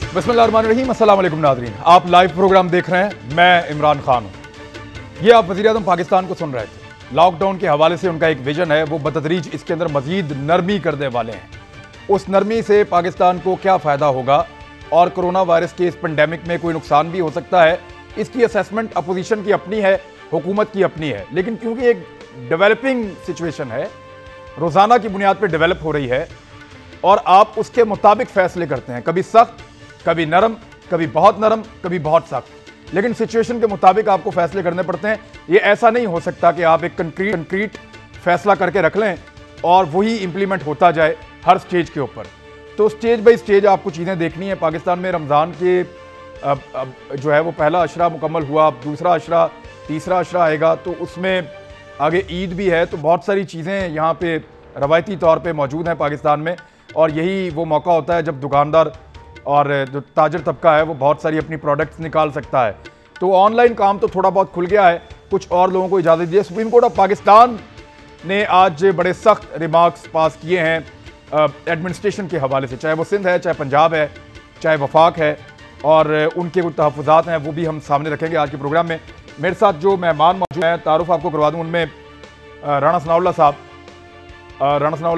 बिस्मिल्लाहिर्रहमानिर्रहीम, अस्सलाम वालेकुम नाज़रीन। आप लाइव प्रोग्राम देख रहे हैं, मैं इमरान खान हूँ। ये आप वज़ीर-ए-आज़म पाकिस्तान को सुन रहे थे। लॉकडाउन के हवाले से उनका एक विजन है, वो बतदरीज इसके अंदर मज़ीद नरमी करने वाले हैं। उस नरमी से पाकिस्तान को क्या फ़ायदा होगा और कोरोना वायरस के इस पेंडेमिक में कोई नुकसान भी हो सकता है, इसकी असेसमेंट अपोजिशन की अपनी है, हुकूमत की अपनी है। लेकिन क्योंकि एक डेवलपिंग सिचुएशन है, रोज़ाना की बुनियाद पर डेवलप हो रही है और आप उसके मुताबिक फ़ैसले करते हैं, कभी सख्त, कभी नरम, कभी बहुत नरम, कभी बहुत सख्त, लेकिन सिचुएशन के मुताबिक आपको फैसले करने पड़ते हैं। ये ऐसा नहीं हो सकता कि आप एक कंक्रीट फैसला करके रख लें और वही इंप्लीमेंट होता जाए हर स्टेज के ऊपर। तो स्टेज बाय स्टेज आपको चीज़ें देखनी है। पाकिस्तान में रमज़ान के अब जो है वो पहला अशरा मुकम्मल हुआ, अब दूसरा अशरा, तीसरा अशरा आएगा, तो उसमें आगे ईद भी है। तो बहुत सारी चीज़ें यहाँ पे रवायती तौर पे मौजूद हैं पाकिस्तान में, और यही वो मौका होता है जब दुकानदार और जो ताजर तबका है वो बहुत सारी अपनी प्रोडक्ट्स निकाल सकता है। तो ऑनलाइन काम तो थोड़ा बहुत खुल गया है, कुछ और लोगों को इजाज़त दी है। सुप्रीम कोर्ट ऑफ पाकिस्तान ने आज बड़े सख्त रिमार्क्स पास किए हैं एडमिनिस्ट्रेशन के हवाले से, चाहे वो सिंध है, चाहे पंजाब है, चाहे वफाक है, और उनके कुछ तहफ़्फ़ुज़ात हैं वो भी हम सामने रखेंगे आज के प्रोग्राम में। मेरे साथ जो मेहमान मौजूद हैं, तारुफ आपको करवा दूँ, उनमें राणा सनाउल्लाह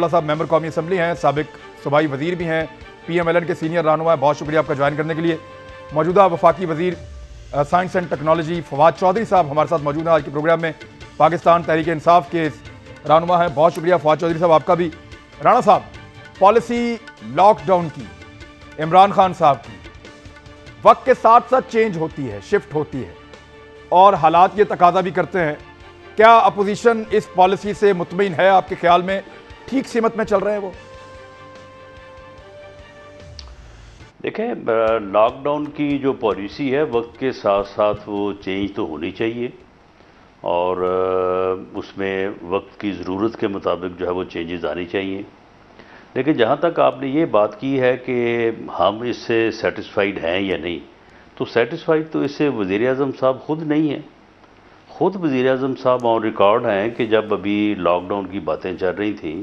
साहब मेंबर कौमी असम्बली हैं, साबिक सूबाई वज़ीर भी हैं, PMLN के सीनियर रहनुमा है। बहुत शुक्रिया आपका ज्वाइन करने के लिए। मौजूदा वफाकी वज़ीर science and technology Fawad Chaudhry साहब हमारे साथ मौजूद हैं आज के प्रोग्राम में। पाकिस्तान तहरीक इंसाफ के रहनुमा हैं, बहुत शुक्रिया फवाद चौधरी साहब आपका भी। राणा साहब, पॉलिसी लॉकडाउन की, इमरान खान साहब की, वक्त के साथ साथ चेंज होती है, शिफ्ट होती है, और हालात ये तकाजा भी करते हैं। क्या अपोजिशन इस पॉलिसी से मुतमईन है? आपके ख्याल में ठीक सीमत में चल रहे हैं वो? देखें, लॉकडाउन की जो पॉलिसी है वक्त के साथ साथ वो चेंज तो होनी चाहिए, और उसमें वक्त की ज़रूरत के मुताबिक जो है वो चेंजेस आनी चाहिए। लेकिन जहाँ तक आपने ये बात की है कि हम इससे सेटिस्फाइड हैं या नहीं, तो सेटिस्फाइड तो इससे वज़ीर-ए-आज़म साहब ख़ुद नहीं हैं। ख़ुद वज़ीर-ए-आज़म साहब ऑन रिकॉर्ड हैं कि जब अभी लॉकडाउन की बातें चल रही थी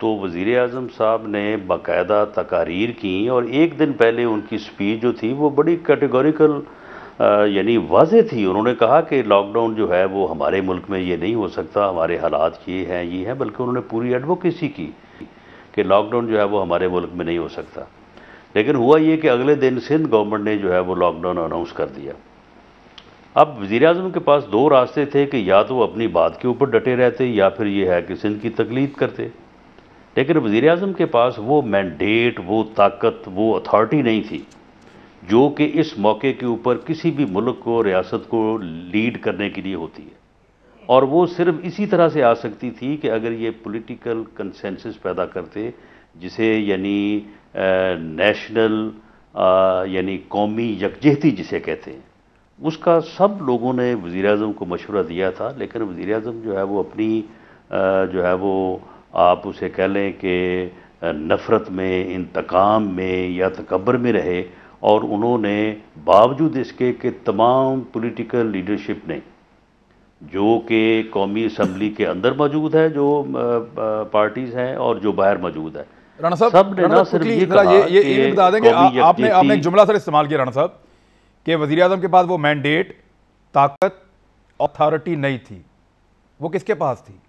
तो वज़ीर-ए-आज़म साहब ने बाकायदा तकारीर की, और एक दिन पहले उनकी स्पीच जो थी वो बड़ी कैटेगोरिकल यानी वाज़े थी। उन्होंने कहा कि लॉकडाउन जो है वो हमारे मुल्क में ये नहीं हो सकता, हमारे हालात ये हैं, बल्कि उन्होंने पूरी एडवोकेसी की कि लॉकडाउन जो है वो हमारे मुल्क में नहीं हो सकता। लेकिन हुआ ये कि अगले दिन सिंध गवर्नमेंट ने जो है वो लॉकडाउन अनाउंस कर दिया। अब वज़ीर-ए-आज़म के पास दो रास्ते थे कि या तो वो अपनी बात के ऊपर डटे रहते, या फिर ये है कि सिंध की तकलीद करते। लेकिन वज़ीर-ए-आज़म के पास वो मैंडेट, वो ताकत, वो अथॉरिटी नहीं थी जो कि इस मौके के ऊपर किसी भी मुल्क को, रियासत को लीड करने के लिए होती है। और वो सिर्फ इसी तरह से आ सकती थी कि अगर ये पॉलिटिकल कंसेंसस पैदा करते, जिसे यानी नेशनल यानी कौमी यकजहती जिसे कहते हैं, उसका सब लोगों ने वज़ीर-ए-आज़म को मशवरा दिया था। लेकिन वज़ीर-ए-आज़म जो है वो अपनी जो है वो आप उसे कह लें कि नफ़रत में, इंतकाम में या तकब्बर में रहे, और उन्होंने बावजूद इसके कि तमाम पॉलिटिकल लीडरशिप ने, जो कि कौमी असम्बली के अंदर मौजूद है, जो पार्टीज़ हैं और जो बाहर मौजूद है, राणा साहब, सब ने ना सिर्फ ये कहा ये बता देंगे, आपने एक जुमला सर इस्तेमाल किया राणा साहब कि वज़ीर-ए-आज़म के पास वो मैंडेट, ताकत, अथॉरिटी नहीं थी। वो किसके पास थी?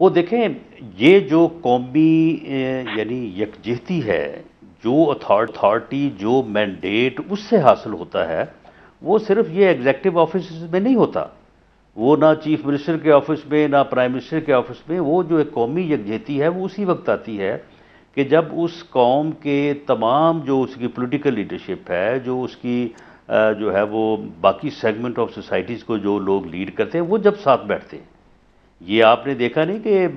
वो देखें, ये जो कौमी यानी यकजहती है, जो अथॉरिटी, जो मैंडेट उससे हासिल होता है, वो सिर्फ ये एग्जीक्यूटिव ऑफिस में नहीं होता, वो ना चीफ मिनिस्टर के ऑफिस में, ना प्राइम मिनिस्टर के ऑफिस में। वो जो एक कौमी यकजहती है वो उसी वक्त आती है कि जब उस कौम के तमाम जो उसकी पॉलिटिकल लीडरशिप है, जो उसकी जो है वो बाकी सेगमेंट ऑफ सोसाइटीज़ को जो लोग लीड करते हैं, वो जब साथ बैठते हैं। ये आपने देखा नहीं कि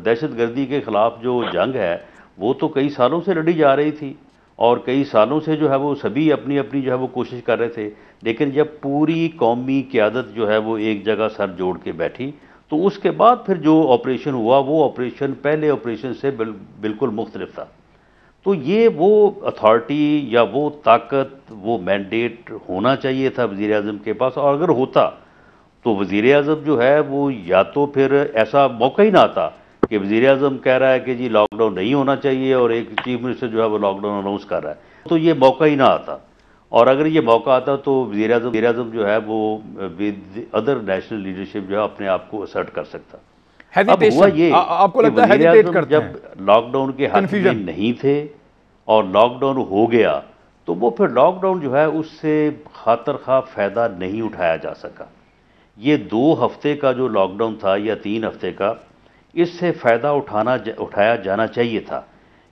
दहशतगर्दी के ख़िलाफ़ जो जंग है वो तो कई सालों से लड़ी जा रही थी, और कई सालों से जो है वो सभी अपनी अपनी जो है वो कोशिश कर रहे थे। लेकिन जब पूरी कौमी क़यादत जो है वो एक जगह सर जोड़ के बैठी, तो उसके बाद फिर जो ऑपरेशन हुआ, वो ऑपरेशन पहले ऑपरेशन से बिल्कुल मुख्तलिफ था। तो ये वो अथॉरिटी या वो ताकत, वो मैंडेट होना चाहिए था वज़ीर-ए-आज़म के पास, और अगर होता तो वज़ीर-ए-आज़म जो है वो या तो फिर ऐसा मौका ही ना आता कि वज़ीर-ए-आज़म कह रहा है कि जी लॉकडाउन नहीं होना चाहिए और एक चीफ मिनिस्टर जो है वो लॉकडाउन अनाउंस कर रहा है, तो ये मौका ही ना आता। और अगर ये मौका आता तो वज़ीर-ए-आज़म जो है वो विद अदर नेशनल लीडरशिप जो है अपने आप को असर्ट कर सकता। अब हुआ ये आपको कि लगता है हेजिटेट करते हैं? जब लॉकडाउन के हक में नहीं थे और लॉकडाउन हो गया तो वो फिर लॉकडाउन जो है उससे खातर खा फ़ायदा नहीं उठाया जा सका। ये 2 हफ्ते का जो लॉकडाउन था या 3 हफ्ते का, इससे फ़ायदा उठाया जाना चाहिए था।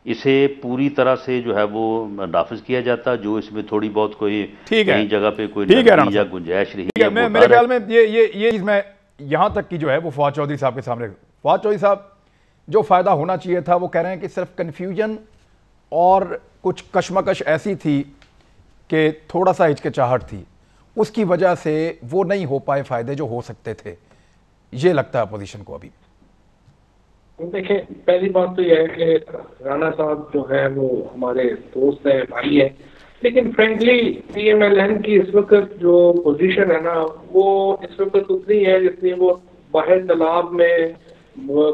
इसे पूरी तरह से जो है वो नाफिज किया जाता, जो इसमें थोड़ी बहुत कोई कहीं जगह पे कोई नरमी या गुंजाइश रही है। मेरे ख्याल में ये चीज़ मैं यहाँ तक की जो है वो फवाद चौधरी साहब के सामने, फवाद चौधरी साहब जो फ़ायदा होना चाहिए था वो कह रहे हैं कि सिर्फ कन्फ्यूजन और कुछ कशमकश ऐसी थी कि थोड़ा सा हिचकिचाहट थी, उसकी वजह से वो नहीं हो पाए फ़ायदे जो हो सकते थे। ये लगता है अपोजिशन को अभी। देखिए, पहली बात तो यह है कि राणा साहब जो है वो हमारे दोस्त है, भाई है, लेकिन फ्रेंकली पीएमएलएन की इस वक्त जो पोजीशन है ना वो इस वक्त उतनी है जितनी वो बाहर तालाब में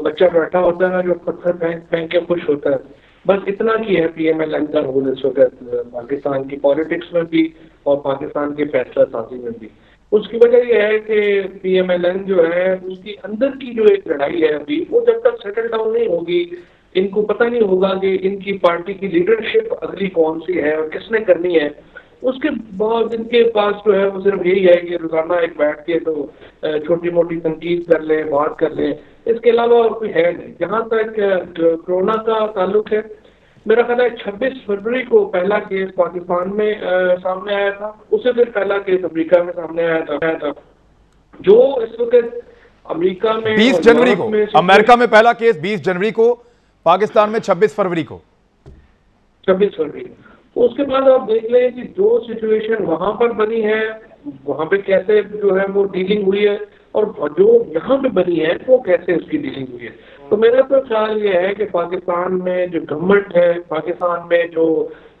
बच्चा बैठा होता है जो पत्थर फेंक फेंक के खुश होता है, बस इतना की है पीएमएलएन का रोल इस वक्त पाकिस्तान की पॉलिटिक्स में भी और पाकिस्तान की फैसला साजी में भी। उसकी वजह यह है कि पीएमएलएन जो है उसकी अंदर की जो एक लड़ाई है अभी वो जब तक सेटल डाउन नहीं होगी, इनको पता नहीं होगा कि इनकी पार्टी की लीडरशिप अगली कौन सी है और किसने करनी है। उसके बाद इनके पास जो है वो सिर्फ यही है कि रोजाना एक बैठ के तो छोटी मोटी तनकीद कर ले, बात कर ले, इसके अलावा और कोई है नहीं। जहाँ तक कोरोना का ताल्लुक है, मेरा ख्याल है 26 फरवरी को पहला केस पाकिस्तान में सामने आया था, उससे फिर पहला केस अमेरिका में सामने आया था। जो इस वक्त अमेरिका में 20 जनवरी को, अमेरिका में पहला केस 20 जनवरी को, पाकिस्तान में 26 फरवरी को। 26 फरवरी। तो उसके बाद आप देख लें कि जो सिचुएशन वहां पर बनी है, वहां पे कैसे जो है वो डीलिंग हुई है और जो यहाँ पे बनी है वो कैसे उसकी डीलिंग हुई है। तो मेरा तो ख्याल ये है कि पाकिस्तान में जो गवर्नमेंट है, पाकिस्तान में जो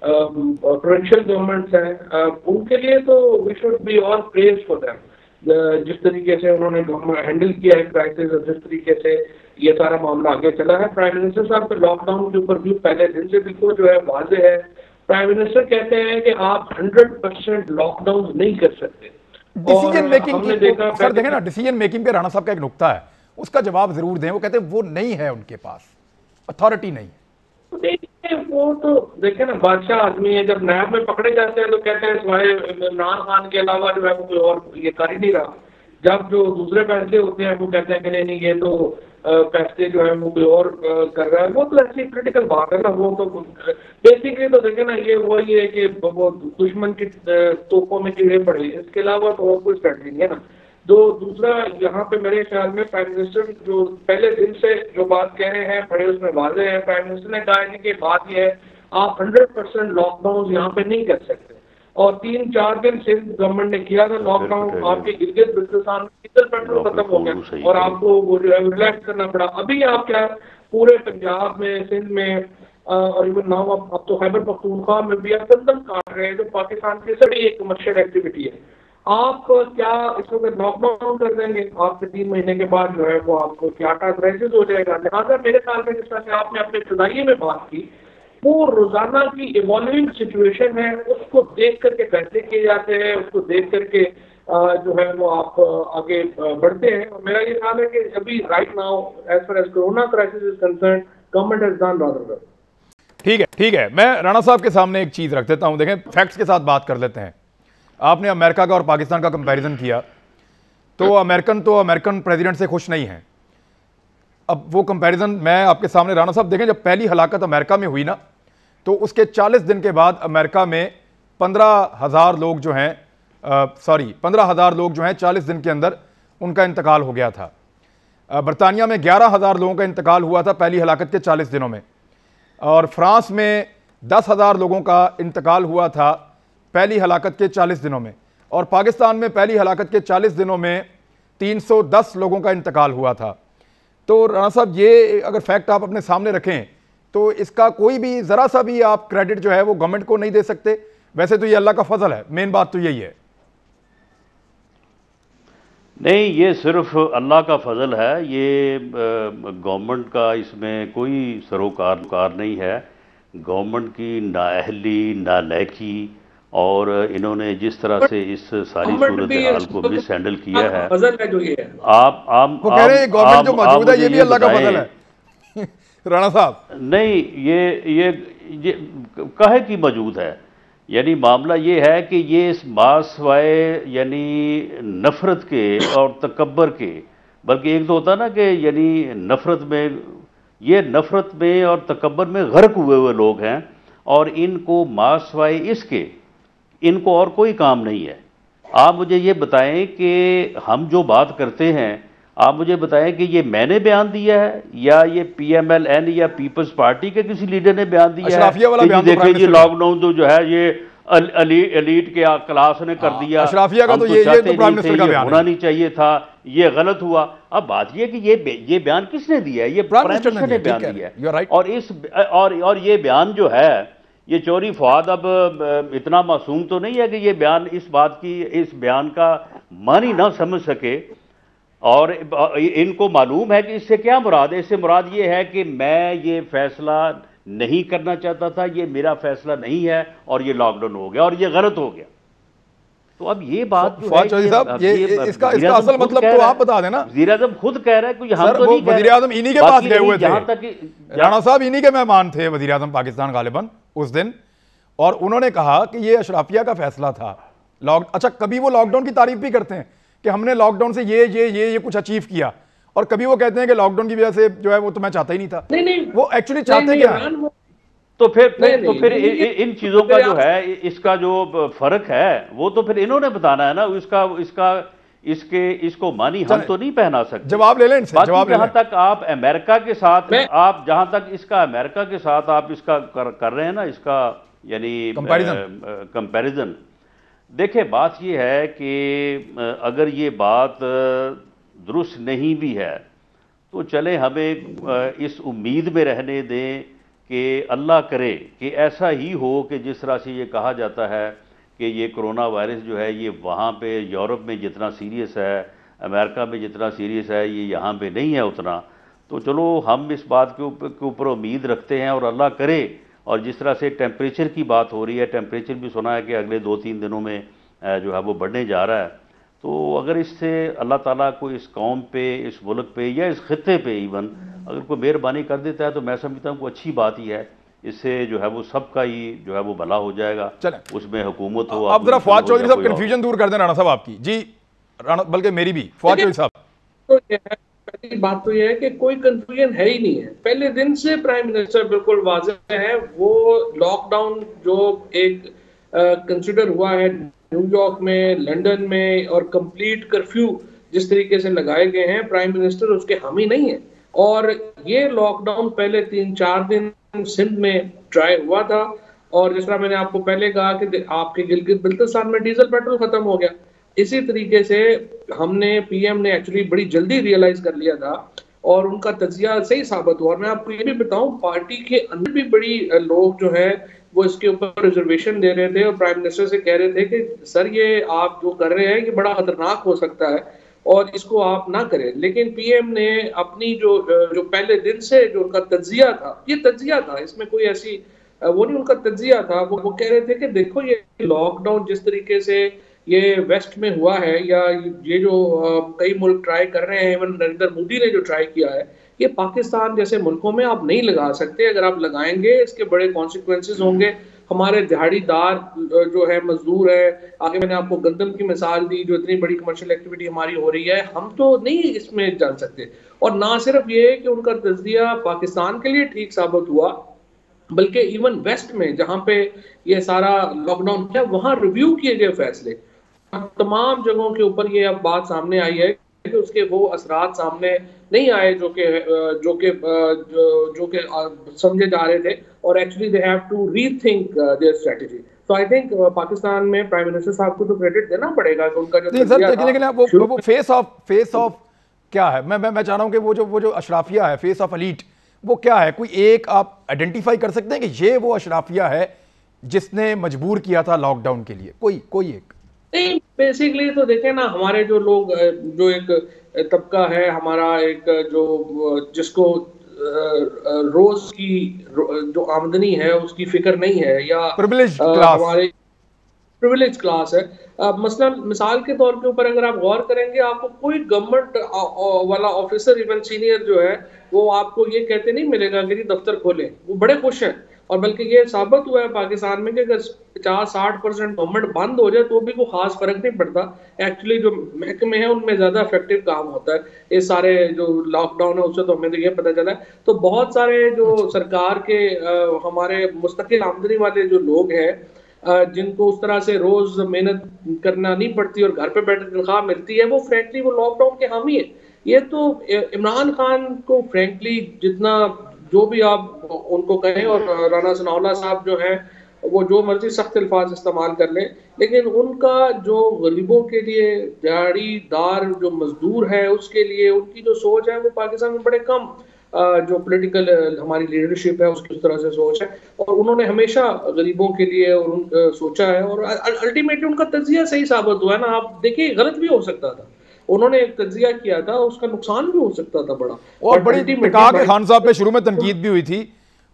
प्रोविंशियल गवर्नमेंट्स हैं, उनके लिए तो we should be all praise for them. जिस तरीके से उन्होंने हैंडल किया है क्राइसिस और जिस तरीके से ये सारा मामला आगे चला है। प्राइम मिनिस्टर साहब का लॉकडाउन के ऊपर भी पहले दिन से बिल्कुल जो है वाज़ेह है। प्राइम मिनिस्टर कहते हैं कि आप 100% लॉकडाउन नहीं कर सकते। डिसीजन मेकिंग की सर देखें ना, डिसीजन मेकिंग पे राणा साहब का एक नुक्ता है, उसका जवाब जरूर दें। वो कहते हैं वो नहीं है, उनके पास अथॉरिटी नहीं है। देखिए वो तो देखे ना, बादशाह आदमी है, जब नैब में पकड़े जाते हैं तो कहते हैं सिवाय इमरान खान के अलावा जो है वो कोई और ये कर ही नहीं रहा। जब जो दूसरे फैसले होते हैं वो कहते हैं कि नहीं ये तो फैसले जो है वो कोई और कर रहा है। वो तो ऐसी क्रिटिकल बात है ना। वो तो बेसिकली तो देखे ना, ये वही है कि वो दुश्मन की तोपों में कीड़े पड़े, इसके अलावा तो और कोई स्ट्रेटजी नहीं है ना। जो दूसरा यहाँ पे मेरे ख्याल में प्राइम मिनिस्टर जो पहले दिन से जो बात कह रहे हैं बड़े उसमें वाज़ेह है। प्राइम मिनिस्टर ने कहा है कि बात यह है आप 100% लॉकडाउन यहाँ पे नहीं कर सकते। और 3-4 दिन सिंध गवर्नमेंट ने किया था लॉकडाउन, आपके गिरगित बिल्तिस्तान में डीजल पेट्रोल खत्म हो गया और आपको वो जो है रिलैक्स करना पड़ा। अभी आप क्या पूरे पंजाब में, सिंध में और इवन नाउ अब तो खैबर पख्तूनख्वा में भी आप दम काट रहे हैं, जो पाकिस्तान की सभी एक कमर्शियल एक्टिविटी है। आप क्या इस वक्त लॉकडाउन कर देंगे? आपके 3 महीने के बाद जो है वो आपको क्या क्राइसिस हो जाएगा। लिहाजा मेरे ख्याल में जिस तरह से आपने अपने इब्तिदाई में बात की, वो रोजाना की इवॉल्विंग सिचुएशन है, उसको देख करके फैसले किए जाते हैं, उसको देख करके जो है वो आप आगे बढ़ते हैं। और मेरा ये ख्याल है कि अभी right now as far as corona crisis is concern, government has done rather well. ठीक है, मैं राणा साहब के सामने एक चीज रख देता हूं। देखें, फैक्ट्स के साथ बात कर लेते हैं। आपने अमेरिका का और पाकिस्तान का कंपैरिजन किया, तो अमेरिकन प्रेसिडेंट से खुश नहीं है। अब वो कंपैरिजन मैं आपके सामने, राणा साहब देखें, जब पहली हलाकत अमेरिका में हुई ना, तो उसके 40 दिन के बाद अमेरिका में 15,000 लोग जो हैं 15,000 लोग जो हैं 40 दिन के अंदर उनका इंतकाल हो गया था। बरतानिया में 11,000 लोगों का इंतकाल हुआ था पहली हलाकत के 40 दिनों में, और फ्रांस में 10,000 लोगों का इंतकाल हुआ था पहली हलाकत के 40 दिनों में, और पाकिस्तान में पहली हलाकत के 40 दिनों में 310 लोगों का इंतकाल हुआ था। तो राणा साहब, ये अगर फैक्ट आप अपने सामने रखें तो इसका कोई भी ज़रा सा भी आप क्रेडिट जो है वो गवर्नमेंट को नहीं दे सकते। वैसे तो ये अल्लाह का फजल है, मेन बात तो यही है। नहीं, ये सिर्फ अल्लाह का फजल है, ये गवर्नमेंट का इसमें कोई सरोकार नहीं है। गवर्नमेंट की नाअहली, नालायकी और इन्होंने जिस तरह से इस सारी सूरत हाल को मिस हैंडल किया है। फजल है जो ये है। आप वो कह रहे हैं गवर्नमेंट जो मौजूद है ये भी अल्लाह का फजल है। राणा साहब, नहीं, ये काहे की मौजूद है, यानी मामला ये है कि ये इस मासवाए यानी नफ़रत के और तकब्बर के, बल्कि एक तो होता है ना कि यानी नफ़रत में, ये नफ़रत में और तकब्बर में गर्क हुए लोग हैं और इनको मासवाए इसके, इनको और कोई काम नहीं है। आप मुझे ये बताएं कि हम जो बात करते हैं, आप मुझे बताएं कि ये मैंने बयान दिया है या ये PMLN या पीपल्स पार्टी के किसी लीडर ने बयान दिया है कि देखिए ये लॉकडाउन जो है ये एलीट के क्लास ने कर दिया, अशराफिया का तो ये तो प्राइम मिनिस्टर का बयान होना नहीं चाहिए था, ये गलत हुआ। अब बात ये कि ये बयान किसने दिया है? ये प्राइम मिनिस्टर ने बयान दिया है। और ये बयान जो है, ये चौधरी फवाद अब इतना मासूम तो नहीं है कि ये बयान इस बयान का मानी ना समझ सके, और इनको मालूम है कि इससे क्या मुराद है। इससे मुराद ये है कि मैं ये फैसला नहीं करना चाहता था, ये मेरा फैसला नहीं है और ये लॉकडाउन हो गया और ये गलत हो गया। तो अब ये बात जो है चौधरी साहब, ये इसका असल मतलब तो आप बता देना। वज़ीर आज़म खुद कह रहा है कि हम तो नहीं, वज़ीर आज़म इन्हीं के पास गए हुए थे, जहां तक राणा साहब इन्हीं के मेहमान थे वज़ीर आज़म पाकिस्तान गालिबन उस दिन, और उन्होंने कहा कि ये अशराफिया का फैसला था। अच्छा, कभी वो लॉकडाउन की तारीफ भी करते हैं कि हमने लॉकडाउन से ये कुछ अचीव किया, और कभी वो कहते हैं कि लॉकडाउन की वजह से जो है वो तो मैं चाहता ही नहीं था। नहीं, वो एक्चुअली चाहते क्या है? तो फिर इन चीजों का जो है, इसका जो फर्क है वो तो फिर इन्होंने बताना है ना। इसको मानी हम तो नहीं पहना सकते। जवाब ले लें इनसे, जवाब ले लें। जहां तक आप अमेरिका के साथ, आप जहां तक इसका अमेरिका के साथ आप इसका कर रहे हैं ना, इसका यानी कंपैरिजन, देखिए बात ये है कि अगर ये बात दुरुस्त नहीं भी है तो चले, हमें इस उम्मीद में रहने दें कि अल्लाह करे कि ऐसा ही हो कि जिस तरह से ये कहा जाता है कि ये कोरोना वायरस जो है ये वहाँ पे यूरोप में जितना सीरियस है, अमेरिका में जितना सीरियस है, ये यहाँ पे नहीं है उतना। तो चलो हम इस बात के ऊपर उम्मीद रखते हैं और अल्लाह करे। और जिस तरह से टेम्परेचर की बात हो रही है, टेम्परेचर भी सुना है कि अगले 2-3 दिनों में जो है वो बढ़ने जा रहा है। तो अगर इससे अल्लाह ताला को इस कौम पे, इस मुल्क पे या इस खित्ते पे इवन अगर कोई मेहरबानी कर देता है तो मैं समझता हूँ अच्छी बात ही है। इससे जो है वो सबका ही जो है वो भला हो जाएगा। चलें, उसमें हुकूमत हो। अब जरा फवाद चौधरी साहब कन्फ्यूजन दूर कर दें राणा साहब आपकी। जी राणा, बल्कि मेरी भी। फवाद चौधरी साहब, तो पहली बात तो यह है कि कोई कंफ्यूजन है ही नहीं है। पहले दिन से प्राइम मिनिस्टर बिल्कुल वाज़ेह है। वो लॉकडाउन जो एक कंसिडर हुआ है न्यूयॉर्क में, लंदन में, और कंप्लीट कर्फ्यू जिस तरीके से लगाए गए हैं, प्राइम मिनिस्टर उसके हामी नहीं है। और ये लॉकडाउन पहले 3-4 दिन सिंध में ट्राई हुआ था, और जिस तरह मैंने आपको पहले कहा कि आपके गिलगित बिल्तिस्तान में डीजल पेट्रोल खत्म हो गया, इसी तरीके से हमने, पीएम ने एक्चुअली बड़ी जल्दी रियलाइज कर लिया था और उनका तजिया सही साबित हुआ। और मैं आपको ये भी बताऊं, पार्टी के अंदर भी बड़ी लोग जो है वो इसके ऊपर रिजर्वेशन दे रहे थे और प्राइम मिनिस्टर से कह रहे थे कि सर ये आप जो कर रहे हैं ये बड़ा खतरनाक हो सकता है और इसको आप ना करें। लेकिन पीएम ने अपनी जो पहले दिन से जो उनका तजिया था, ये तजिया था, इसमें कोई ऐसी वो नहीं, उनका तजिया था। वो कह रहे थे कि देखो ये लॉकडाउन जिस तरीके से ये वेस्ट में हुआ है, या ये जो कई मुल्क ट्राई कर रहे हैं, इवन नरेंद्र मोदी ने जो ट्राई किया है, ये पाकिस्तान जैसे मुल्कों में आप नहीं लगा सकते। अगर आप लगाएंगे इसके बड़े कॉन्सिक्वेंसेस होंगे। हमारे दिहाड़ीदार जो है, मजदूर है, आगे मैंने आपको गंदम की मिसाल दी, जो इतनी बड़ी कमर्शियल एक्टिविटी हमारी हो रही है, हम तो नहीं इसमें जान सकते। और ना सिर्फ ये कि उनका तजिया पाकिस्तान के लिए ठीक साबित हुआ, बल्कि इवन वेस्ट में जहाँ पे ये सारा लॉकडाउन किया, वहाँ रिव्यू किए गए फैसले, तमाम जगहों के ऊपर ये अब बात सामने आई है कि उसके वो असरात सामने नहीं आए जो कि समझे जा रहे थे, और actually they have to rethink their strategy. So I think Pakistan में प्राइम मिनिस्टर साहब को तो क्रेडिट देना पड़ेगा कि उनका जो लेकिन वो फेस ऑफ क्या है, मैं चाह रहा हूं कि वो जो अशराफिया है, फेस ऑफ एलीट, वो क्या है? कोई एक आप आइडेंटिफाई कर सकते हैं कि ये वो अशराफिया है जिसने मजबूर किया था लॉकडाउन के लिए? कोई एक नहीं, बेसिकली तो देखें ना, हमारे जो लोग जो एक तबका है हमारा, एक जो जिसको रोज की जो आमदनी है उसकी फिक्र नहीं है, या प्रिविलेज क्लास। हमारे प्रिविलेज क्लास है। मसलन मिसाल के तौर के ऊपर अगर आप गौर करेंगे, आपको कोई गवर्नमेंट वाला ऑफिसर, इवन सीनियर जो है, वो आपको ये कहते नहीं मिलेगा कि जी दफ्तर खोलें। वो बड़े खुश हैं, और बल्कि ये साबित हुआ है पाकिस्तान में कि अगर 50-60% गवर्नमेंट बंद हो जाए तो भी कोई खास फर्क नहीं पड़ता। एक्चुअली जो महकमे हैं उनमें ज्यादा इफेक्टिव काम होता है। ये सारे जो लॉकडाउन है उससे तो हमें तो ये पता चला है। तो बहुत सारे जो सरकार के हमारे मुस्तकिल आमदनी वाले जो लोग हैं, जिनको उस तरह से रोज मेहनत करना नहीं पड़ती और घर पे बैठे तनख्वाह मिलती है, वो फ्रैंकली वो लॉकडाउन के हामी है। ये तो इमरान खान को फ्रैंकली जितना जो भी आप उनको कहें, और राना सनाउल्लाह साहब जो हैं वो जो मर्जी सख्त अल्फाज इस्तेमाल कर लें, लेकिन उनका जो गरीबों के लिए दिहाड़ीदार जो मजदूर है उसके लिए उनकी जो सोच है वो पाकिस्तान में बड़े कम जो पॉलिटिकल हमारी लीडरशिप है उसकी उस तरह से सोच है। और उन्होंने हमेशा गरीबों के लिए सोचा है, और अल्टीमेटली उनका तज्जिया सही साबित हुआ है ना। आप देखिए, गलत भी हो सकता था, उन्होंने एक तज्जिया किया था, उसका नुकसान भी हो सकता था बड़ा। और बड़ी टिका के खान साहब पे शुरू में तनकीद भी हुई थी,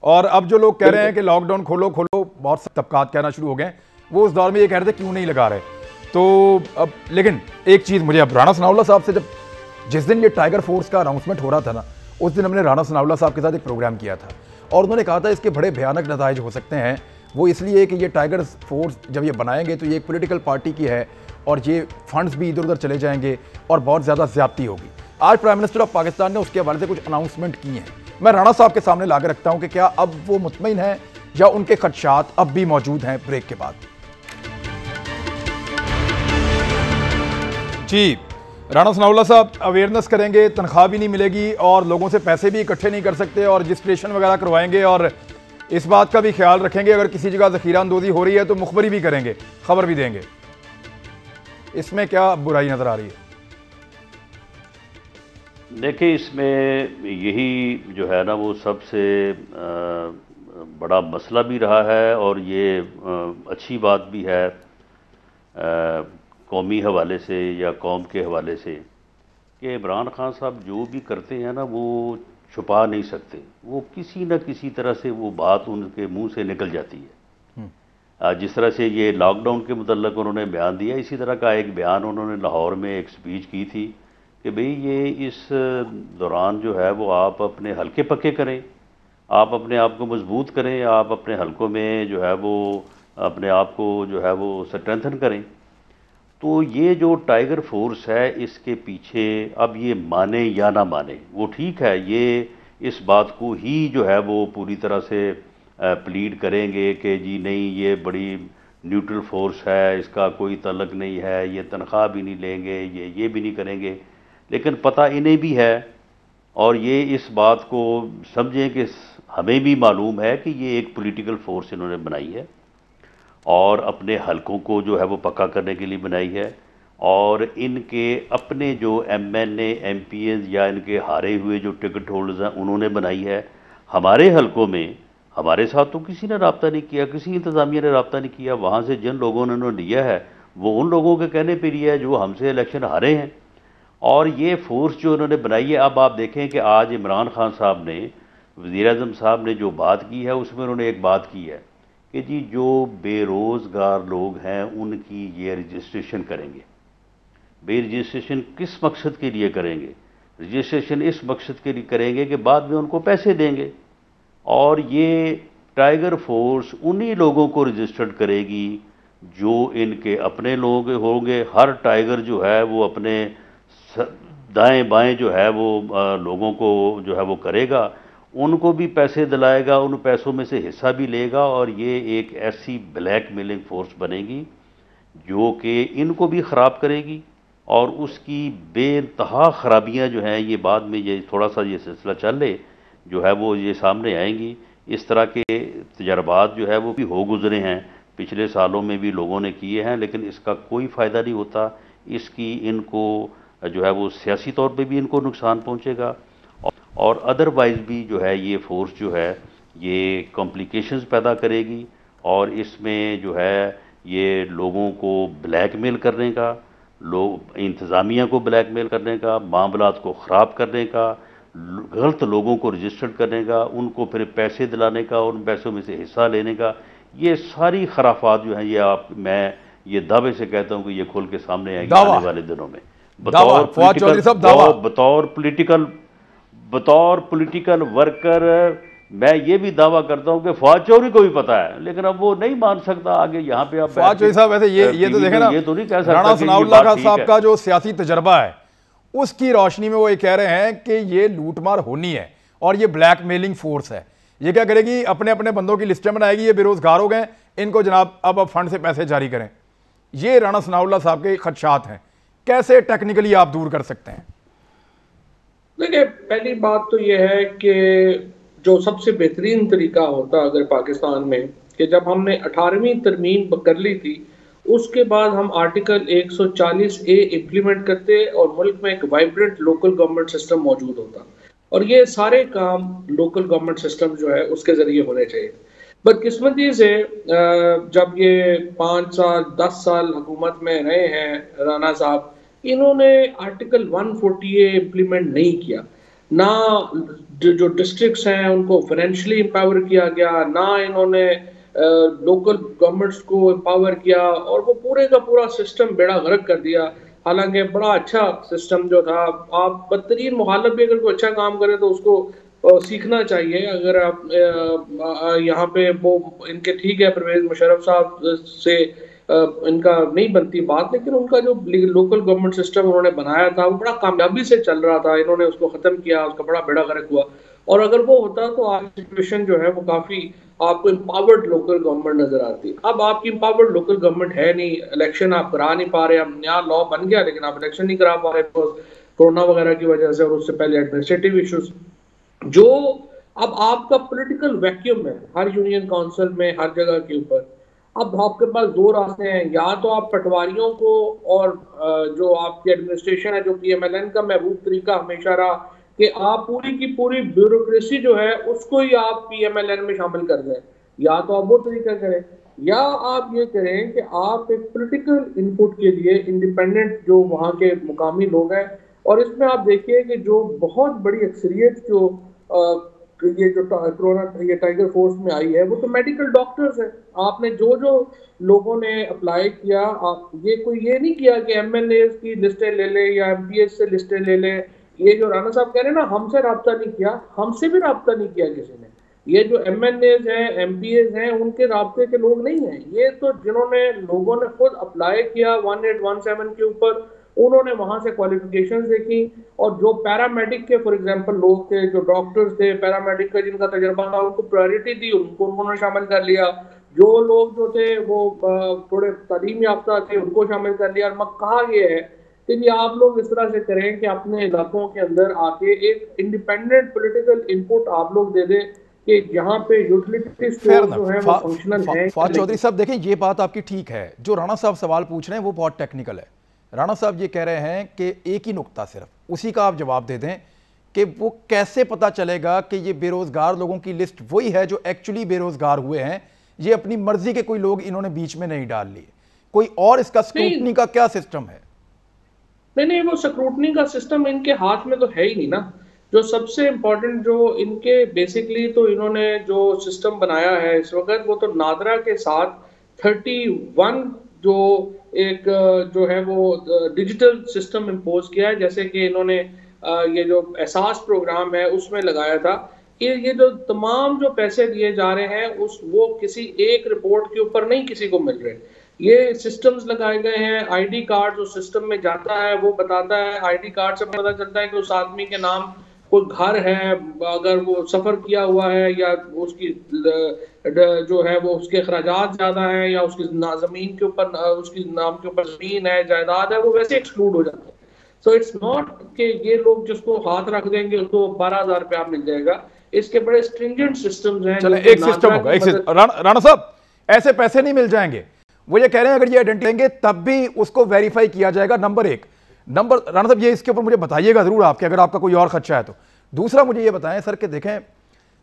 और अब जो लोग कह रहे हैं कि लॉकडाउन खोलो खोलो, बहुत से तबकात कहना शुरू हो गए, वो उस दौर में ये कह रहे थे क्यों नहीं लगा रहे। तो अब लेकिन एक चीज़ मुझे, अब राना सनाउल्लाह साहब से, जब जिस दिन ये टाइगर फोर्स का अनाउंसमेंट हो रहा था ना, उस दिन हमने राना सनाउल्लाह साहब के साथ एक प्रोग्राम किया था, और उन्होंने कहा था इसके बड़े भयानक नताइज हो सकते हैं। वो इसलिए कि ये टाइगर फोर्स जब ये बनाएंगे तो ये एक पॉलिटिकल पार्टी की है, और ये फंड्स भी इधर उधर चले जाएंगे और बहुत ज़्यादा ज़्यादती होगी। आज प्राइम मिनिस्टर ऑफ पाकिस्तान ने उसके हवाले से कुछ अनाउंसमेंट किए हैं। मैं राणा साहब के सामने लाकर रखता हूं कि क्या अब वो मुतमईन हैं या उनके खदशात अब भी मौजूद हैं। ब्रेक के बाद जी, राणा सनाउल्लाह साहब अवेयरनेस करेंगे, तनख्वाह भी नहीं मिलेगी और लोगों से पैसे भी इकट्ठे नहीं कर सकते, और रजिस्ट्रेशन वगैरह करवाएंगे, और इस बात का भी ख्याल रखेंगे अगर किसी जगह ज़खीरा अंदोज़ी हो रही है तो मुखबरी भी करेंगे, खबर भी देंगे। इसमें क्या बुराई नजर आ रही है? देखिए, इसमें यही जो है ना वो सबसे बड़ा मसला भी रहा है, और ये अच्छी बात भी है कौमी हवाले से या कौम के हवाले से, कि इमरान खान साहब जो भी करते हैं ना वो छुपा नहीं सकते। वो किसी न किसी तरह से वो बात उनके मुंह से निकल जाती है। जिस तरह से ये लॉकडाउन के मुतल्लिक़ उन्होंने बयान दिया, इसी तरह का एक बयान उन्होंने लाहौर में एक स्पीच की थी कि भाई ये इस दौरान जो है वो आप अपने हल्के पक्के करें, आप अपने आप को मजबूत करें, आप अपने हलकों में जो है वो अपने आप को जो है वो स्ट्रेंथन करें। तो ये जो टाइगर फोर्स है इसके पीछे अब ये माने या ना माने, वो ठीक है, ये इस बात को ही जो है वो पूरी तरह से प्लीड करेंगे कि जी नहीं ये बड़ी न्यूट्रल फोर्स है, इसका कोई तल्लक नहीं है, ये तनख्वाह भी नहीं लेंगे, ये भी नहीं करेंगे। लेकिन पता इन्हें भी है, और ये इस बात को समझें कि हमें भी मालूम है कि ये एक पॉलिटिकल फोर्स इन्होंने बनाई है, और अपने हलकों को जो है वो पक्का करने के लिए बनाई है, और इनके अपने जो MNA MPs या इनके हारे हुए जो टिकट होल्डर्स हैं उन्होंने बनाई है। हमारे हलकों में हमारे साथ तो किसी ने रब्ता नहीं किया, किसी इंतज़ामिया ने रब्ता नहीं किया। वहाँ से जिन लोगों ने उन्होंने लिया है वो उन लोगों के कहने पर लिया है जो हमसे इलेक्शन हारे हैं, और ये फोर्स जो उन्होंने बनाई है। अब आप देखें कि आज इमरान खान साहब ने, वज़ीर-ए-आज़म साहब ने जो बात की है उसमें उन्होंने एक बात की है कि जी जो बेरोज़गार लोग हैं उनकी ये रजिस्ट्रेशन करेंगे। भाई रजिस्ट्रेशन किस मकसद के लिए करेंगे? रजिस्ट्रेशन इस मकसद के लिए करेंगे कि बाद में उनको पैसे देंगे, और ये टाइगर फोर्स उन्हीं लोगों को रजिस्टर्ड करेगी जो इनके अपने लोग होंगे। हर टाइगर जो है वो अपने दाएं बाएं जो है वो लोगों को जो है वो करेगा, उनको भी पैसे दिलाएगा, उन पैसों में से हिस्सा भी लेगा, और ये एक ऐसी ब्लैक मेलिंग फोर्स बनेगी जो कि इनको भी ख़राब करेगी, और उसकी बेइंतहा ख़राबियाँ जो हैं ये बाद में ये थोड़ा सा ये सिलसिला चले जो है वो ये सामने आएंगी। इस तरह के तजर्बात जो है वो भी हो गुज़रे हैं, पिछले सालों में भी लोगों ने किए हैं, लेकिन इसका कोई फ़ायदा नहीं होता। इसकी इनको जो है वो सियासी तौर पे भी इनको नुकसान पहुंचेगा, और अदरवाइज़ भी जो है ये फोर्स जो है ये कॉम्प्लिकेशंस पैदा करेगी, और इसमें जो है ये लोगों को ब्लैकमेल करने का, लोग इंतज़ामिया को ब्लैकमेल करने का, मामलात को ख़राब करने का, गलत लोगों को रजिस्टर्ड करने का, उनको फिर पैसे दिलाने का, उन पैसों में से हिस्सा लेने का, ये सारी खराफात जो हैं ये मैं ये दावे से कहता हूं कि ये खुल के सामने आएगी आने वाले दिनों में। बतौर पॉलिटिकल वर्कर मैं ये भी दावा करता हूं कि फवाद चौधरी को भी पता है, लेकिन अब वो नहीं मान सकता। आगे यहाँ पे आप फवाद चौधरी साहब वैसे ये तो देखें ना, ये तो नहीं कह सकता राणा सनाउल्लाह साहब का जो सियासी तजर्बा है उसकी रोशनी में वो ये कह रहे हैं कि ये लूटमार होनी है और ये ब्लैकमेलिंग फोर्स है। ये क्या करेगी, अपने अपने बंदों की लिस्टें बनाएगी, ये बेरोजगार हो गए, इनको जनाब अब फंड से पैसे जारी करें। ये राणा सनाउल्लाह साहब के खदशात हैं, कैसे टेक्निकली आप दूर कर सकते हैं? देखिए, पहली बात तो यह है कि जो सबसे बेहतरीन तरीका होता अगर पाकिस्तान में, कि जब हमने 18वीं तरमीम कर ली थी उसके बाद हम आर्टिकल 140A इम्प्लीमेंट करते और मुल्क में एक वाइब्रेंट लोकल गवर्नमेंट सिस्टम मौजूद होता, और ये सारे काम लोकल गवर्नमेंट सिस्टम जो है उसके जरिए होने चाहिए। बदकिस्मती से जब ये 5 साल 10 साल हुकूमत में रहे हैं राणा साहब, इन्होंने आर्टिकल 140A इम्प्लीमेंट नहीं किया। ना जो डिस्ट्रिक्ट्स हैं उनको फाइनेंशियली एम्पावर किया गया, ना इन्होंने लोकल गवर्नमेंट्स को एम्पावर किया, और वो पूरे का पूरा सिस्टम बेड़ा गर्क कर दिया। हालांकि बड़ा अच्छा सिस्टम जो था, आप बदतरीन मुखालफ भी अगर कोई अच्छा काम करे तो उसको सीखना चाहिए। अगर आप यहाँ पे वो इनके ठीक है, परवेज मुशर्रफ साहब से इनका नहीं बनती बात, लेकिन उनका जो लोकल गवर्नमेंट सिस्टम उन्होंने बनाया था वो बड़ा कामयाबी से चल रहा था। इन्होंने उसको खत्म किया, उसका बड़ा बेड़ा गर्क हुआ। और अगर वो होता तो आज सिचुएशन जो है वो काफी आपको एम्पावर्ड लोकल गवर्नमेंट नजर आती। अब आपकी एम्पावर्ड लोकल गवर्नमेंट है नहीं, इलेक्शन आप करा नहीं पा रहे। अब नया लॉ बन गया लेकिन आप इलेक्शन नहीं करा पा रहे कोरोना वगैरह की वजह से, और उससे पहले एडमिनिस्ट्रेटिव इश्यूज। जो अब आपका पॉलिटिकल वैक्यूम है हर यूनियन काउंसिल में, हर जगह के ऊपर। अब आपके पास दो रास्ते हैं, या तो आप पटवारियों को और जो आपकी एडमिनिस्ट्रेशन है, जो PMLN का महबूब तरीका हमेशा रहा कि आप पूरी की पूरी ब्यूरोक्रेसी जो है उसको ही आप PMLN में शामिल कर दें, या तो आप वो तरीका करें, या आप ये करें कि आप एक पॉलिटिकल इनपुट के लिए इंडिपेंडेंट जो वहाँ के मुकामी लोग हैं। और इसमें आप देखिए कि जो बहुत बड़ी अक्सरियत जो ये जो कोरोना ये टाइगर फोर्स में आई है वो तो मेडिकल डॉक्टर्स हैं। आपने जो जो लोगों ने अप्लाई किया, आप ये कोई ये नहीं किया कि MLAs की लिस्टें ले लें या MPs से लिस्टें ले लें। ये जो राणा साहब कह रहे हैं ना, हमसे रब्ता नहीं किया, हमसे भी रब्ता नहीं किया किसी ने। ये जो MLAs हैं, MPs हैं, उनके राब्ते के लोग नहीं हैं। ये तो जिन्होंने लोगों ने खुद अप्लाई किया 1817 के ऊपर, उन्होंने वहां से क्वालिफिकेशंस देखी। और जो पैरामेडिक के फॉर एग्जांपल लोग थे, जो डॉक्टर्स थे, पैरामेडिक का जिनका तजर्बा था, उनको प्रायोरिटी दी, उनको उन्होंने शामिल कर लिया। जो लोग जो थे वो थोड़े तालीम याफ्ता थे, उनको शामिल कर लिया। और मैं कहा ये है कि आप लोग इस तरह से करें कि अपने इलाकों के अंदर आके एक इंडिपेंडेंट पॉलिटिकल इनपुट आप लोग दे दें कि यहाँ पे यूटिलिटी स्टोर जो है वो फंक्शनल है। फवाद चौधरी साहब देखें, ये बात आपकी ठीक है। जो राणा साहब सवाल पूछ रहे हैं वो बहुत टेक्निकल है। राणा साहब ये कह रहे हैं कि एक ही नुक्ता, सिर्फ उसी का आप जवाब दे दें कि वो कैसे पता चलेगा कि ये बेरोजगार लोगों की लिस्ट वही है जो एक्चुअली बेरोजगार हुए हैं, ये अपनी मर्जी के कोई लोग इन्होंने बीच में नहीं डाल लिए। कोई और इसका स्क्रूटनी का क्या सिस्टम है? नहीं, वो स्क्रूटनी का सिस्टम इनके हाथ में तो है ही नहीं ना। जो सबसे इम्पोर्टेंट जो इनके बेसिकली तो इन्होंने जो सिस्टम बनाया है इस वक्त, वो तो नादरा के साथ 31 जो एक जो है वो डिजिटल सिस्टम इम्पोज किया है। जैसे कि इन्होंने ये जो एहसास प्रोग्राम है उसमें लगाया था कि ये जो तमाम जो पैसे दिए जा रहे हैं वो किसी एक रिपोर्ट के ऊपर नहीं किसी को मिल रहे। ये सिस्टम्स लगाए गए हैं। ID कार्ड जो सिस्टम में जाता है वो बताता है, ID कार्ड से पता चलता है कि उस आदमी के नाम कोई घर है, अगर वो सफर किया हुआ है, या उसकी जो है वो उसके अखराजात ज्यादा हैं, या उसकी जमीन के ऊपर उसकी नाम के ऊपर जमीन है, जायदाद है, वो वैसे एक्सक्लूड हो जाता है। सो इट्स नॉट कि ये लोग जिसको हाथ रख देंगे उसको 12,000 रुपया मिल जाएगा। इसके बड़े स्ट्रिंजेंट सिस्टम्स हैं। चले एक सिस्टम होगा, एक राणा साहब ऐसे पैसे नहीं मिल जाएंगे। वो ये कह रहे हैं अगर ये आइडेंटिटी लेंगे तब भी उसको वेरीफाई किया जाएगा। नंबर एक। राणा साहब ये इसके ऊपर मुझे बताइएगा जरूर आपके, अगर आपका कोई और खदशा है तो। दूसरा मुझे ये बताएं सर कि देखें,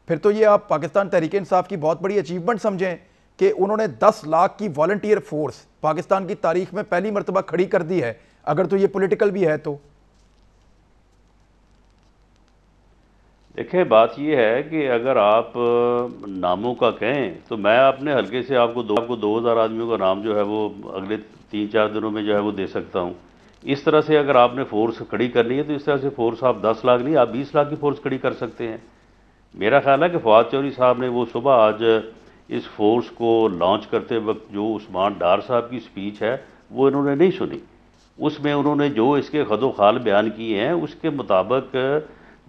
फिर तो ये आप पाकिस्तान तहरीक इंसाफ की बहुत बड़ी अचीवमेंट समझें कि उन्होंने 10 लाख की वॉलंटियर फोर्स पाकिस्तान की तारीख में पहली मर्तबा खड़ी कर दी है, अगर तो ये पॉलिटिकल भी है तो? देखिए, बात यह है कि अगर आप नामों का कहें तो मैं अपने हल्के से आपको 2000 आदमियों का नाम जो है वो अगले 3-4 दिनों में जो है वो दे सकता हूँ। इस तरह से अगर आपने फोर्स खड़ी करनी है तो इस तरह से फोर्स आप 10 लाख नहीं, आप 20 लाख की फोर्स खड़ी कर सकते हैं। मेरा ख्याल है कि फवाद चौधरी साहब ने वो सुबह आज इस फोर्स को लॉन्च करते वक्त जो उस्मान डार साहब की स्पीच है वो इन्होंने नहीं सुनी। उसमें उन्होंने जो इसके खदो खाल बयान किए हैं उसके मुताबिक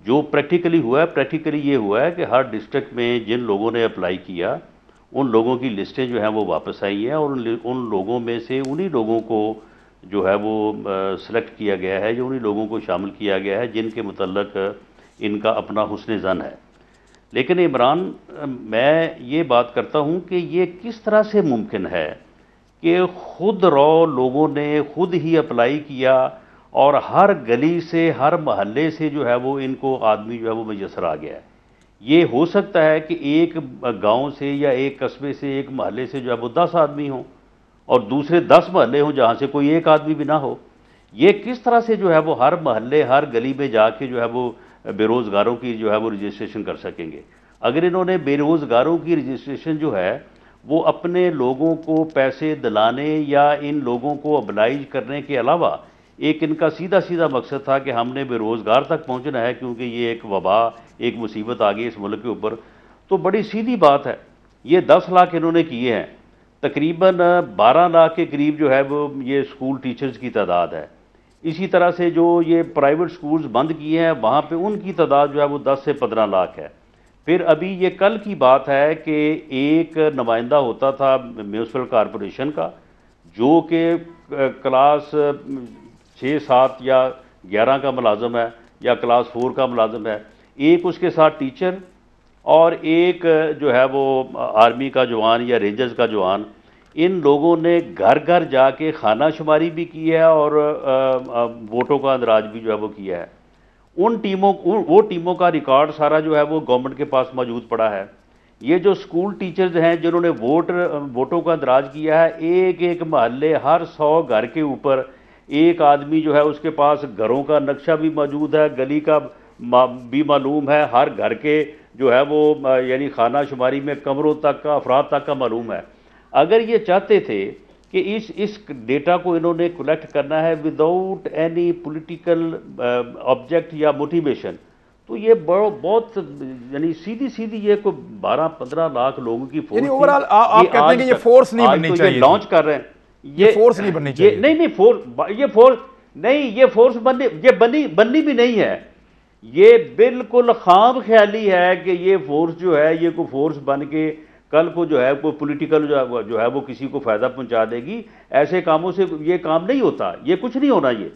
जो प्रैक्टिकली हुआ है, प्रैक्टिकली ये हुआ है कि हर डिस्ट्रिक्ट में जिन लोगों ने अप्लाई किया उन लोगों की लिस्टें जो हैं वो वापस आई हैं और उन लोगों में से उन्हीं लोगों को जो है वो सिलेक्ट किया गया है, जो उन्हीं लोगों को शामिल किया गया है जिनके मुतल्लक इनका अपना हुस्न ज़न है। लेकिन इमरान, मैं ये बात करता हूँ कि ये किस तरह से मुमकिन है कि खुद लोगों ने खुद ही अप्लाई किया और हर गली से, हर महल्ले से जो है वो इनको आदमी जो है वो मैसर आ गया है। ये हो सकता है कि एक गांव से या एक कस्बे से, एक महल्ले से जो है वो 10 आदमी हों और दूसरे 10 महल्ले हों जहाँ से कोई एक आदमी भी ना हो। ये किस तरह से जो है वो हर महल्ले, हर गली में जाके जो है वो बेरोज़गारों की जो है वो रजिस्ट्रेशन कर सकेंगे? अगर इन्होंने बेरोज़गारों की रजिस्ट्रेशन जो है वो अपने लोगों को पैसे दिलाने या इन लोगों को अब्लाइज करने के अलावा एक इनका सीधा सीधा मकसद था कि हमने बेरोज़गार तक पहुंचना है क्योंकि ये एक वबा, एक मुसीबत आ गई इस मुल्क के ऊपर, तो बड़ी सीधी बात है। ये 10 लाख इन्होंने किए हैं, तकरीबन 12 लाख के करीब जो है वो ये स्कूल टीचर्स की तादाद है। इसी तरह से जो ये प्राइवेट स्कूल्स बंद किए हैं वहाँ पे उनकी तादाद जो है वो 10 से 15 लाख है। फिर अभी ये कल की बात है कि एक नुमाइंदा होता था म्यूनसिपल कॉरपोरेशन का जो कि क्लास 6, 7 या 11 का मुलाजम है या क्लास 4 का मुलाजम है, एक उसके साथ टीचर और एक जो है वो आर्मी का जवान या रेंजर्स का जवान। इन लोगों ने घर घर जाके खाना शुमारी भी की है और वोटों का अंदराज भी जो है वो किया है। वो टीमों का रिकॉर्ड सारा जो है वो गवर्नमेंट के पास मौजूद पड़ा है। ये जो स्कूल टीचर्स हैं जिन्होंने वोटों का अंदराज किया है, एक एक महल्ले, हर 100 घर के ऊपर एक आदमी जो है उसके पास घरों का नक्शा भी मौजूद है, गली का भी मालूम है, हर घर के जो है वो यानी खाना शुमारी में कमरों तक का, अफराद तक का मालूम है। अगर ये चाहते थे कि इस डेटा को इन्होंने कलेक्ट करना है विदाउट एनी पॉलिटिकल ऑब्जेक्ट या मोटिवेशन, तो ये बहुत यानी सीधी सीधी ये कोई 12-15 लाख लोगों की फोर्स, ओवरऑल आप कहते हैं कि ये फोर्स नहीं बननी चाहिए, लॉन्च कर रहे हैं, ये फोर्स नहीं बननी चाहिए। नहीं, ये फोर्स बननी भी नहीं है। ये बिल्कुल खाम ख्याली है कि ये फोर्स जो है ये कोई फोर्स बन के कल को जो है कोई पॉलिटिकल जो है वो किसी को फायदा पहुंचा देगी। ऐसे कामों से ये काम नहीं होता, ये कुछ नहीं होना। ये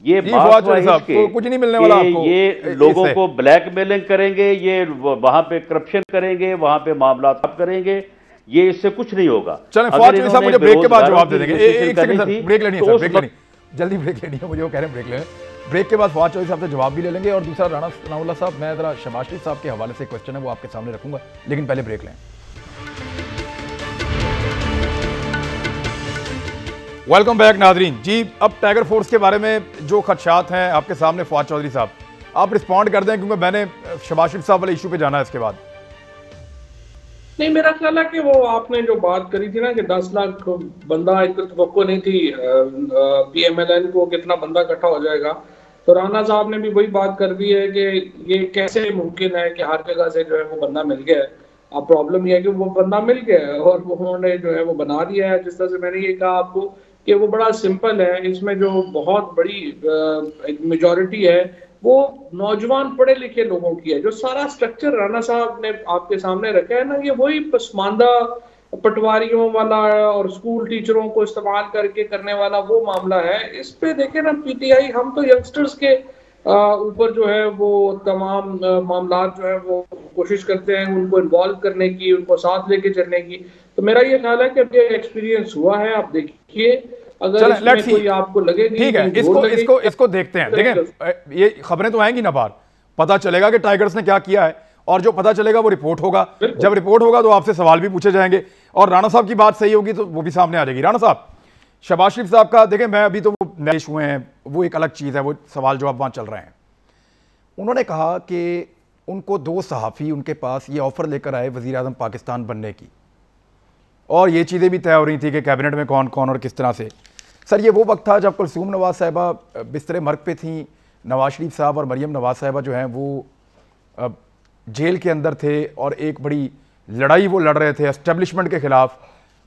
कुछ नहीं मिलने वाला आपको। ये लोगों को ब्लैकमेलिंग करेंगे, ये वहां पे करप्शन करेंगे, वहां पे मामला करेंगे, ये इससे कुछ नहीं होगा। चलें फवाद चौधरी साहब मुझे ब्रेक के बाद जवाब दे देंगे। एक सेकंड सर, ब्रेक लेनी है, जल्दी ब्रेक लेनी है, मुझे वो कह रहे हैं ब्रेक लें। ब्रेक के बाद फवाद चौधरी साहब से जवाब भी ले लेंगे और दूसरा राणा सनाउल्लाह साहब, मैं जरा शहबाज शरीफ साहब के हवाले से क्वेश्चन है वो आपके सामने रखूंगा, लेकिन पहले ब्रेक लें। वेलकम बैक नाजरीन जी। अब टाइगर फोर्स के बारे में जो खदशात हैं आपके सामने, फवाद चौधरी साहब आप रिस्पॉन्ड कर दें क्योंकि मैंने शहबाज शरीफ साहब वाले इशू पे जाना है इसके बाद। नहीं, मेरा ख्याल है कि वो आपने जो बात करी थी ना कि 10 लाख बंदा, इतना तवक्को नहीं थी PMLN को कितना बंदा इकट्ठा हो जाएगा, तो राणा साहब ने भी वही बात कर दी है कि ये कैसे मुमकिन है कि हर जगह से जो है वो बंदा मिल गया है। अब प्रॉब्लम यह है कि वो बंदा मिल गया है और उन्होंने जो है वो बना दिया है। जिस तरह से मैंने ये कहा आपको कि वो बड़ा सिंपल है, इसमें जो बहुत बड़ी मेजॉरिटी है वो नौजवान पढ़े लिखे लोगों की है। जो सारा स्ट्रक्चर राणा साहब ने आपके सामने रखा है ना, ये वही पसमानदा पटवारियों वाला और स्कूल टीचरों को इस्तेमाल करके करने वाला वो मामला है। इस पे देखे ना PTI, हम तो यंगस्टर्स के ऊपर जो है वो तमाम मामला जो है वो कोशिश करते हैं उनको इन्वॉल्व करने की, उनको साथ लेके चलने की। तो मेरा ये ख्याल है कि अब ये एक्सपीरियंस हुआ है, आप देखिए अगर इसमें कोई आपको लगेगी, ठीक है, इसको देखते हैं। देखें, ये खबरें तो आएंगी ना बाहर, पता चलेगा कि टाइगर्स ने क्या किया है और जो पता चलेगा वो रिपोर्ट होगा। जब रिपोर्ट होगा तो आपसे सवाल भी पूछे जाएंगे और राणा साहब की बात सही होगी तो वो भी सामने आ जाएगी। राणा साहब, शहबाज शरीफ साहब का देखें, मैं अभी तो वो पेश हुए हैं, वो एक अलग चीज़ है, वो सवाल जवाब वहाँ चल रहे हैं। उन्होंने कहा कि उनको 2 सहाफ़ी उनके पास ये ऑफ़र लेकर आए वज़ीर आज़म पाकिस्तान बनने की, और ये चीज़ें भी तय हो रही थी कि कैबिनेट में कौन कौन और किस तरह से। सर, ये वो वक्त था जब कुलसूम नवाज साहिबा बिस्तर मर्ग पे थी, नवाज शरीफ साहब और मरीम नवाज साहिबा जो हैं वो जेल के अंदर थे और एक बड़ी लड़ाई वो लड़ रहे थे एस्टेब्लिशमेंट के ख़िलाफ़,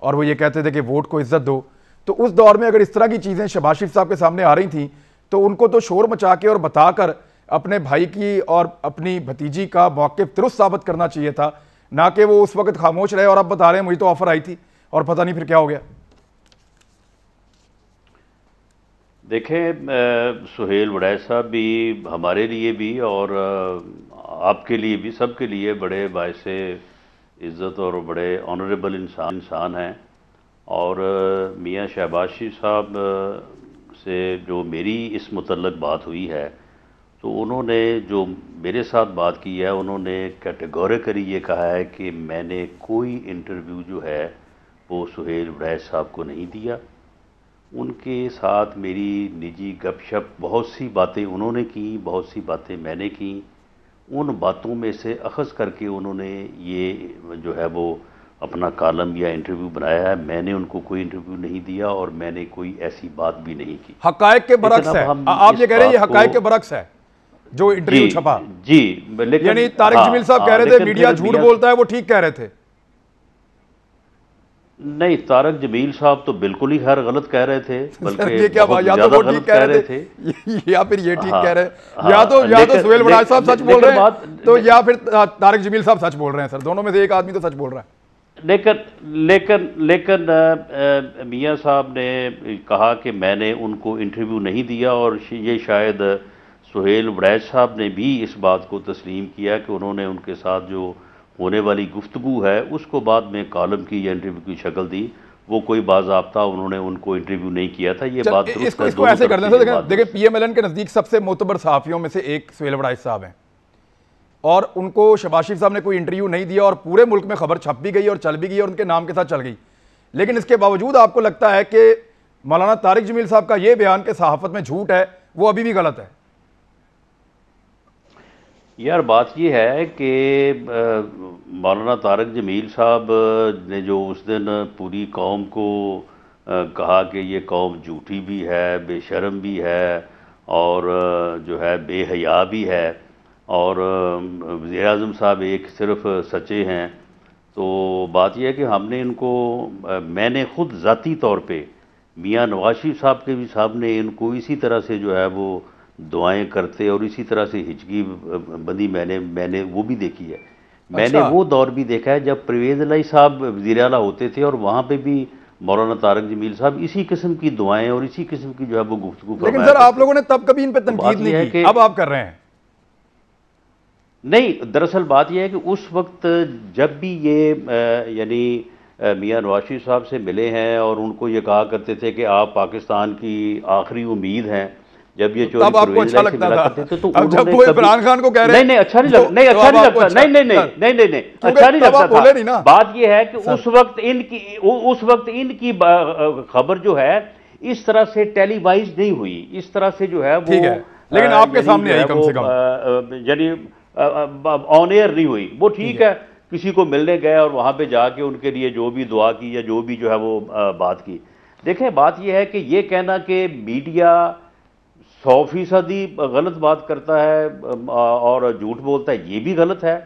और वो ये कहते थे कि वोट को इज्जत दो। तो उस दौर में अगर इस तरह की चीज़ें शहबाज शरीफ साहब के सामने आ रही थी तो उनको तो शोर मचा के और बताकर अपने भाई की और अपनी भतीजी का मौक़िफ़ दुरुस्त साबित करना चाहिए था, ना कि वो उस वक्त खामोश रहे और अब बता रहे हैं मुझे तो ऑफ़र आई थी और पता नहीं फिर क्या हो गया। देखें, सुहेल वड़ैच साहब भी हमारे लिए भी और आपके लिए भी, सबके लिए बड़े बायसे इज़्ज़त और बड़े ऑनरेबल इंसान हैं। और मियाँ शहबाज शरीफ साहब से जो मेरी इस मुतल्लक बात हुई है तो उन्होंने जो मेरे साथ बात की है, उन्होंने कैटेगोरिकली ये कहा है कि मैंने कोई इंटरव्यू जो है वो सुहेल वड़ैच साहब को नहीं दिया। उनके साथ मेरी निजी गपशप, बहुत सी बातें उन्होंने की, बहुत सी बातें मैंने की। उन बातों में से अखज़ करके उन्होंने ये जो है वो अपना कॉलम या इंटरव्यू बनाया है। मैंने उनको कोई इंटरव्यू नहीं दिया और मैंने कोई ऐसी बात भी नहीं की। हक़ाइक़ के बरक्स है, आप ये कह रहे हैं ये हक़ाइक़ के बरक्स है जो इंटरव्यू छपा। जी, यानी तारिक जमील साहब कह रहे थे मीडिया झूठ बोलता है, वो ठीक कह रहे थे? नहीं, तारिक जमील साहब तो बिल्कुल ही खैर गलत कह रहे थे, बल्कि ये क्या बात, या तो वो ठीक कह रहे थे या फिर ये ठीक कह रहे हैं, या तो सुहेल वड़ैच साहब सच बोल रहे हैं तो या फिर तारिक जमील साहब सच बोल रहे हैं। सर, दोनों में से एक आदमी तो सच बोल रहा है। लेकिन मियाँ साहब ने कहा कि मैंने उनको इंटरव्यू नहीं दिया, और ये शायद सुहेल वड़ैच साहब ने भी इस बात को तस्लीम किया कि उन्होंने उनके साथ जो होने वाली गुफ्तगू है उसको बाद में कॉलम की या इंटरव्यू की शक्ल दी। वो कोई बाज़ाब्ता उन्होंने उनको इंटरव्यू नहीं किया था। ये बात इसको ऐसे कर दें। देखिए, पीएमएलएन के नज़दीक सबसे मोतबर सहाफ़ियों में से एक सुहेल वड़ैच साहब हैं और उनको शहबाज शरीफ साहब ने कोई इंटरव्यू नहीं दिया और पूरे मुल्क में खबर छप भी गई और चल भी गई और उनके नाम के साथ चल गई। लेकिन इसके बावजूद आपको लगता है कि मौलाना तारिक जमील साहब का यह बयान कि सहाफ़त में झूठ है वो अभी भी गलत है? यार, बात यह है कि मौलाना तारिक जमील साहब ने जो उस दिन पूरी कौम को कहा कि ये कौम झूठी भी है, बेशर्म भी है और जो है बेहया भी है, और वज़ीर आज़म साहब एक सिर्फ सच्चे हैं, तो बात यह है कि हमने इनको, मैंने ख़ुद ज़ाती तौर पे मियाँ नवाज शरीफ साहब के भी सामने इनको इसी तरह से जो है वो दुआएं करते और इसी तरह से हिचकी बंदी मैंने वो भी देखी है। मैंने वो दौर भी देखा है जब परवेज़ इलाही साहब वज़ीर आला होते थे और वहाँ पे भी मौलाना तारिक जमील साहब इसी किस्म की दुआएं और इसी किस्म की जो है वो गुफ्तगू। लेकिन सर, आप लोगों ने तब कभी इन पर तनकीद नहीं की, अब आप कर रहे हैं। नहीं, दरअसल बात यह है कि उस वक्त जब भी ये यानी मियाँ नवाज शरीफ साहब से मिले हैं और उनको ये कहा करते थे कि आप पाकिस्तान की आखिरी उम्मीद हैं, जब ये चोरी आपको अच्छा लगता था, तो अब जब वो इमरान खान को कह रहे हैं नहीं अच्छा नहीं लगता, नहीं अच्छा नहीं लगता, नहीं अच्छा नहीं लगता था। बात ये है कि उस वक्त इनकी खबर जो है इस तरह से टेलीवाइज नहीं हुई, इस तरह से जो है वो, लेकिन आपके सामने आई कम से कम, यानी ऑन एयर नहीं हुई। वो ठीक है, किसी को मिलने गए और वहाँ पे जाके उनके लिए जो भी दुआ की या जो भी जो है वो बात की। देखें, बात यह है कि ये कहना कि मीडिया 100% गलत बात करता है और झूठ बोलता है, ये भी गलत है।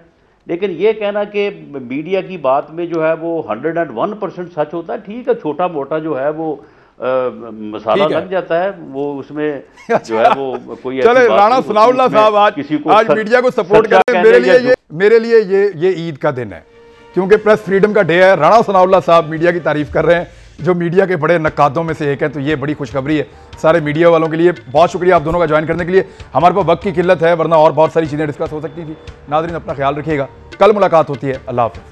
लेकिन ये कहना कि मीडिया की बात में जो है वो 101% सच होता है, ठीक है, छोटा मोटा जो है वो मसाला लग जाता है, वो उसमें जो है वो कोई चले। राणा सनाउल्लाह साहब आज मीडिया को सपोर्ट करते हैं। मेरे लिए ये ईद का दिन है क्योंकि प्रेस फ्रीडम का डे है। राणा सनाउल्लाह साहब मीडिया की तारीफ कर रहे हैं जो मीडिया के बड़े नक्कादों में से एक है, तो ये बड़ी खुशखबरी है सारे मीडिया वालों के लिए। बहुत शुक्रिया आप दोनों का ज्वाइन करने के लिए। हमारे पास वक्त की किल्लत है वरना और बहुत सारी चीज़ें डिस्कस हो सकती थी। नाज़रीन, अपना ख्याल रखिएगा, कल मुलाकात होती है। अल्लाह हाफ़िज़।